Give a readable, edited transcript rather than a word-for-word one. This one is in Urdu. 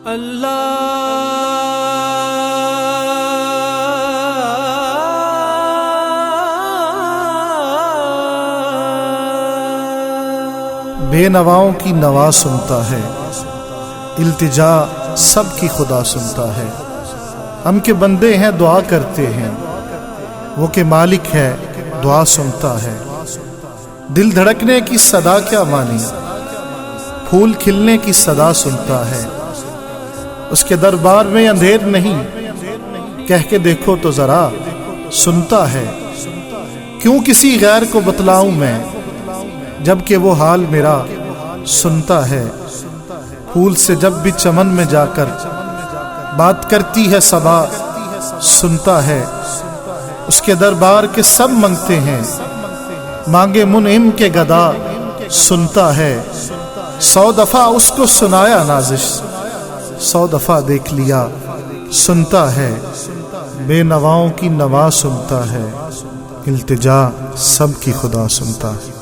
بے نواؤں کی نوا سنتا ہے، التجا سب کی خدا سنتا ہے۔ ہم کے بندے ہیں دعا کرتے ہیں، وہ کہ مالک ہے دعا سنتا ہے۔ دل دھڑکنے کی صدا کیا مانی، پھول کھلنے کی صدا سنتا ہے۔ اس کے دربار میں اندھیر نہیں، کہہ کے دیکھو تو ذرا سنتا ہے۔ کیوں کسی غیر کو بتلاؤں میں، جبکہ وہ حال میرا سنتا ہے۔ پھول سے جب بھی چمن میں جا کر بات کرتی ہے صبا سنتا ہے۔ اس کے دربار کے سب منگتے ہیں، مانگے منعم کے گدا سنتا ہے۔ 100 دفعہ اس کو سنایا نازش، 100 دفعہ دیکھ لیا سنتا ہے۔ بے نواؤں کی نوا سنتا ہے، التجا سب کی خدا سنتا ہے۔